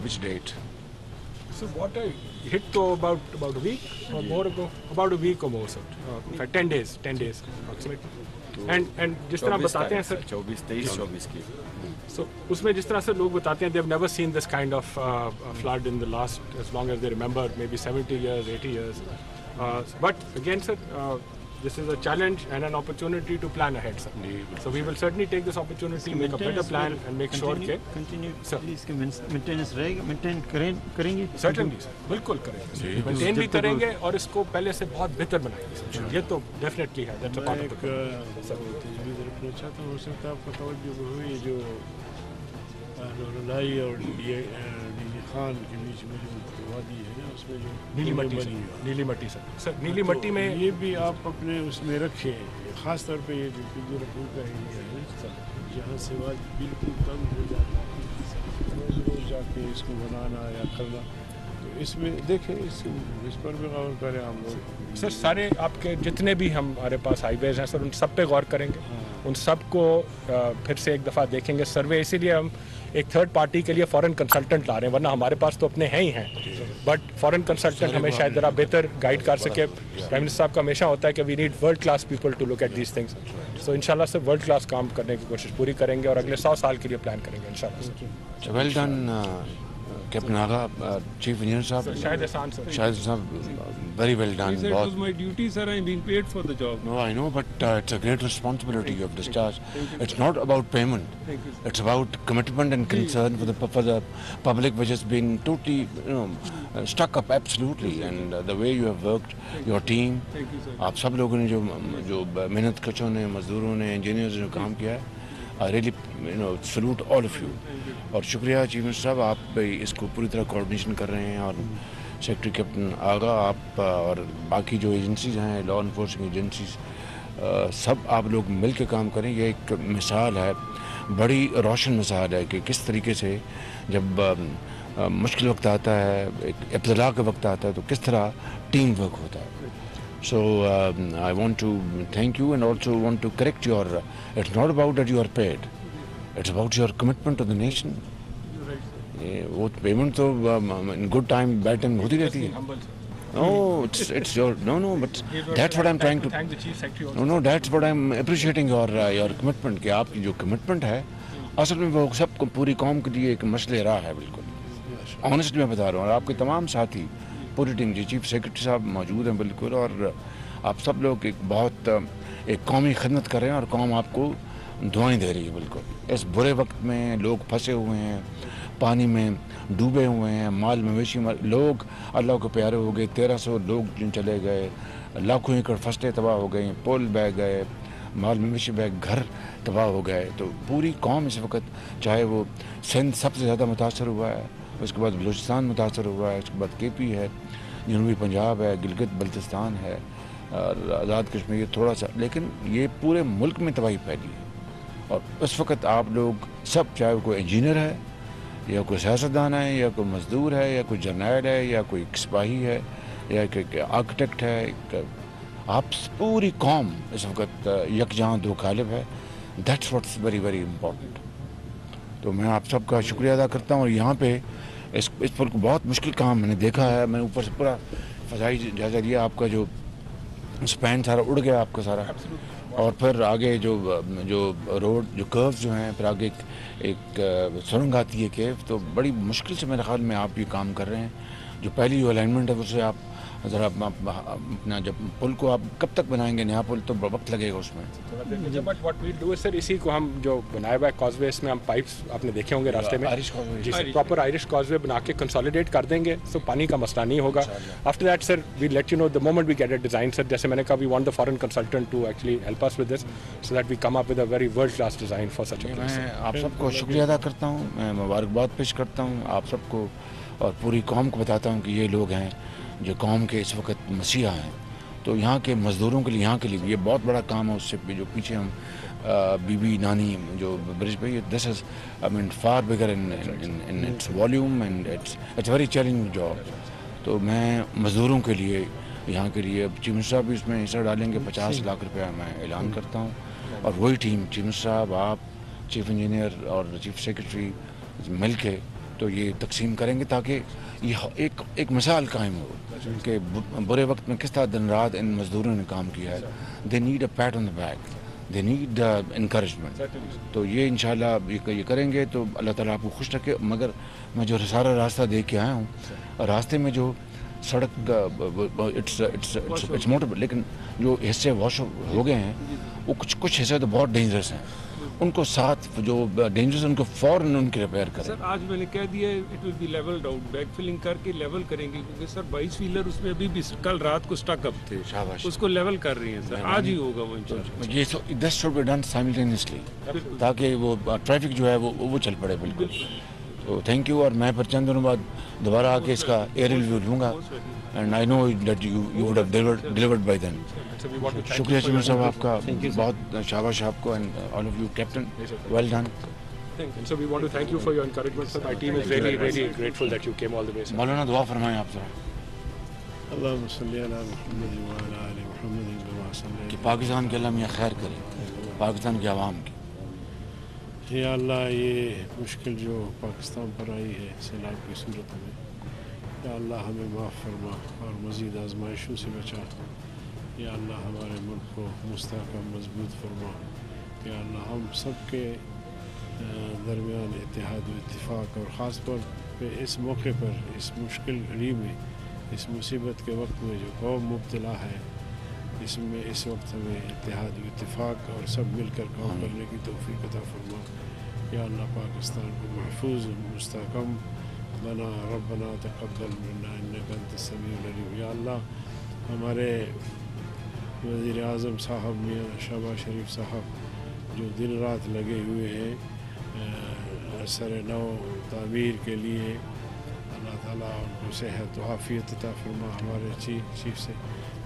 Which date? So what I hit to about a week or more ago, about a week or more, sir. In fact, 10 days approximately. And जिस तरह बताते हैं sir 24 की. So उसमें जिस तरह से लोग बताते हैं, they've never seen this kind of flood in the last, as long as they remember, maybe 70 years, 80 years. But again, sir, this is a challenge and an opportunity to plan ahead, sir. So we will certainly take this opportunity to make a better plan and make sure that इसके maintenance रहेगा, maintain करेंगे. Certainly, sir. बिल्कुल करेंगे. Maintain भी करेंगे और इसको पहले से बहुत बेहतर बनाएंगे. ये तो definitely है. That's a part of the plan. रखना चाहता हूँ, हो सकता है आपको तवज्जो हुई जो लड़ाई और डी खान के बीच में जो वादी है ना, उसमें जो नीली मट्टी सर नीली मट्टी में ये भी आप अपने उसमें रखें. ख़ास तौर पे ये जो पिंजरपुर का एरिया है जहाँ से वाद बिल्कुल कम हो जाता है, रोज़ जाके इसको बनाना या करना, तो इसमें देखें इस पर भी गौर करें हम लोग. सर सारे आपके जितने भी हमारे पास हाईवेज हैं सर, उन सब पे गौर करेंगे. उन सब को फिर से एक दफ़ा देखेंगे. सर्वे इसीलिए हम एक थर्ड पार्टी के लिए फॉरेन कंसल्टेंट ला रहे हैं, वरना हमारे पास तो अपने हैं ही हैं. बट फॉरेन कंसल्टेंट हमें शायद ज़रा बेहतर गाइड कर सके. प्राइम मिनिस्टर साहब का हमेशा होता है कि we need world class people to look at these things. So इंशाल्लाह से वर्ल्ड क्लास काम करने की कोशिश पूरी करेंगे और अगले 100 साल के लिए प्लान करेंगे इंशाल्लाह. Well done Captain Agha, Chief Engineer Sahab. Shahid Ehsan sir. Shahid Sahab, very well done. He said it was my duty, sir. I'm being paid for the job. No, I know, but it's a great responsibility you have discharged. It's not about payment. It's about commitment and concern for the public, which has been totally, stuck up absolutely. And the way you have worked, your team. Thank you, sir. आप सब लोगों ने जो मेहनत कशों ने, मजदूरों ने, engineers ने काम किया है, I really salute all of you. और शुक्रिया चीफ मिनिस्टर साहब, आप इसको पूरी तरह कोऑर्डिनेशन कर रहे हैं. और सेक्रेटरी कैप्टन आगा, आप और बाकी जो एजेंसीज हैं, लॉ इन्फोर्सिंग एजेंसीज, सब आप लोग मिल के काम करें. ये एक मिसाल है, बड़ी रोशन मिसाल है कि किस तरीके से जब मुश्किल वक्त आता है, एक इब्तला का वक्त आता है, तो किस तरह टीम वर्क होता है. So I want to thank you and also want to correct your, it's not about that you are paid, it's about your commitment to the nation. वो पेमेंट तो in good time, bad time होती रहती है. No, it's your, no, but that's what I'm trying to, thank the chief secretary also. no, that's what I'm appreciating your commitment, कि आपकी जो commitment है, असल में वो सब पूरी कौम के लिए एक मसले रहा है. बिल्कुल ऑनेस्टली मैं बता रहा हूँ. और आपके तमाम साथी, पूरी टीम, जी चीफ सेक्रेटरी साहब मौजूद हैं बिल्कुल, और आप सब लोग एक कौमी खिदमत कर रहे हैं और कौम आपको दुआएं दे रही है. बिल्कुल इस बुरे वक्त में लोग फंसे हुए हैं, पानी में डूबे हुए हैं, माल मवेशी लोग अल्लाह को प्यारे हो गए. 1300 लोग चले गए, लाखों एकड़ फसलें तबाह हो गई, पुल बह गए, माल मवेशी बह, घर तबाह हो गए. तो पूरी कौम इस वक्त, चाहे वो सिंध सबसे ज़्यादा मुतासर हुआ है, उसके बाद बलूचिस्तान मुतासर हुआ है, उसके बाद केपी है, जनूबी पंजाब है, गिलगित बल्तिस्तान है, और आज़ाद कश्मीर थोड़ा सा, लेकिन ये पूरे मुल्क में तबाही फैली है. और उस वक्त आप लोग सब, चाहे कोई इंजीनियर है या कोई सियासतदान है या कोई मजदूर है या कोई जर्नैल है या कोई सिपाही है या कोई आर्किटेक्ट है, आप पूरी कौम इस वक्त यकजहां दो कालिब है. That's what's very very important. तो मैं आप सबका शुक्रिया अदा करता हूँ. और यहाँ पे इस पर बहुत मुश्किल काम मैंने देखा है. मैंने ऊपर से पूरा फ़ज़ाई जायज़ा लिया. आपका जो स्पैन सारा उड़ गया आपका सारा, और फिर आगे जो रोड, जो कर्व्स जो हैं, फिर आगे एक सुरंग आती है केव. तो बड़ी मुश्किल से मेरे ख्याल में आप ये काम कर रहे हैं. जो पहली जो अलाइनमेंट है उससे आप ज़रा अपना, जब पुल को आप कब तक बनाएंगे नया पुल, तो वक्त लगेगा उसमें. But what we do sir, इसी को हम जो बनाया हुआ है कॉजवे, इसमें हम पाइप्स आपने देखे होंगे रास्ते में, आयरिश कॉजवे, जी सर, प्रॉपर आयरिश कॉजवे बना के कंसोलिडेट कर देंगे, तो पानी का मसला नहीं होगा. After that sir we let you know the moment we get it design. Sir जैसे मैंने कहा, we want the foreign consultant to actually help us with this, so that we come up with a very world class design for such a place. मैं आप सबको शुक्रिया अदा करता हूँ, मैं मुबारकबाद पेश करता हूँ आप सबको, और पूरी कौम को बताता हूँ कि ये लोग हैं जो कौम के इस वक्त मसीहा हैं. तो यहाँ के मज़दूरों के लिए, यहाँ के लिए भी ये बहुत बड़ा काम है. उससे जो पीछे हम बीबी नानी जो ब्रिज पे, this is I mean far bigger in its volume and it's very challenging job. तो मैं मज़दूरों के लिए, यहाँ के लिए, चीफ मिनिस्टर साहब भी इसमें हिस्सा डालेंगे. 50 लाख रुपया मैं ऐलान करता हूँ. और वही टीम, चीफ मिनिस्टर साहब, आप, चीफ इंजीनियर और चीफ सेक्रेटरी मिल के تو یہ تقسیم کریں گے تاکہ یہ ایک مثال قائم ہو کہ برے وقت میں کس طرح دن رات ان مزدوروں نے کام کیا ہے. They need a pat on the back, they need encouragement. تو یہ انشاءاللہ یہ کریں گے تو اللہ تعالیٰ آپ کو خوش رکھے. مگر میں جو سارا راستہ دیکھ کے آیا ہوں, راستے میں جو سڑک اٹس موٹر, لیکن جو حصے واش ہو گئے ہیں وہ کچھ حصے تو بہت ڈینجرس ہیں. ان کو ساتھ جو ڈینجرس ان کو فوراً ان کی ریپیئر کریں. سر آج میں نے کہہ دیا it will be levelled out, back filling کر کے لیول کریں گے, کیونکہ سر 22 ویلر اس میں ابھی بھی کل رات کو سٹک اپ تھے, شاباش. اس کو لیول کر رہی ہیں سر, آج ہی ہوگا وہ انشاءاللہ. یہ this should be done simultaneously تاکہ وہ ٹریفک جو ہے وہ چل پڑے بالکل. تو تھینک یو. اور میں پھر چند دنوں بعد دوبارہ آ کے اس کا ایئر ریویو لوں گا, and I know that you would have delivered by then. شکریہ چیمر صاحب آپ کا, بہت شاباش آپ کو, and all of you captain, well done. So we want to thank you for your encouragement, sir. My team is really grateful that you came all the way, sir. مولانا دعا فرمائیں آپ ذرا اللهم صل على محمد وعلى آل محمد كما صليت. کہ پاکستان کے اللہ میاں خیر کرے, پاکستان کے عوام کی. یا اللہ یہ مشکل جو پاکستان پر آئی ہے سیلاب کی صورت میں, یا اللہ ہمیں معاف فرما اور مزید آزمائشوں سے بچا. یا اللہ ہمارے ملک کو مستحکم مضبوط فرما. یا اللہ ہم سب کے درمیان اتحاد و اتفاق, اور خاص طور پہ اس موقع پر, اس مشکل گھڑی میں, اس مصیبت کے وقت میں جو قوم مبتلا ہے, اس میں اس وقت ہمیں اتحاد و اتفاق اور سب مل کر کام کرنے کی توفیق عطا فرما. یا اللہ پاکستان کو محفوظ مستحکم بنا. ربنا تقبل منا انک انت السمیع العلیم. یا اللہ ہمارے وزیر اعظم صاحب میاں شہباز شریف صاحب جو دن رات لگے ہوئے ہیں اثر نو تعمیر کے لیے, اللہ تعالیٰ ان کو صحت و عافیت عطا فرما. ہمارے چیف سے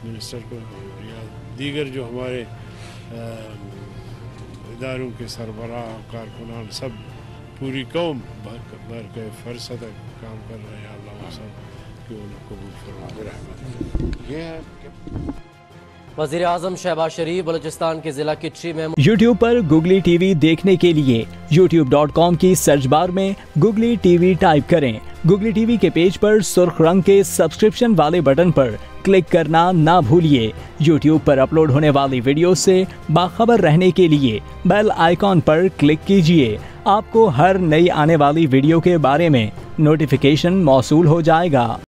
منسٹر کو یا دیگر جو ہمارے اداروں کے سربراہ کارکنان, سب پوری قوم بھر کے فرصت کام کر رہے ہیں. اللہ وہ سب کہ ان کو قبول فرما رحمت. یہ ہے وزیر اعظم شہباز شریف بلوچستان کے ضلع کٹری میں یوٹیوب پر گوگلی ٹی وی دیکھنے کے لیے youtube.com کی سرچ بار میں گوگلی ٹی وی ٹائپ کریں. گوگلی ٹی وی کے پیج پر سرخ رنگ کے سبسکرپشن والے بٹن پر کلک کرنا نہ بھولیے. یوٹیوب پر اپلوڈ ہونے والی ویڈیو سے باخبر رہنے کے لیے بیل آئیکن پر کلک کیجیے. آپ کو ہر نئی آنے والی ویڈیو کے بارے میں نوٹیفیکیشن موصول ہو جائے گا.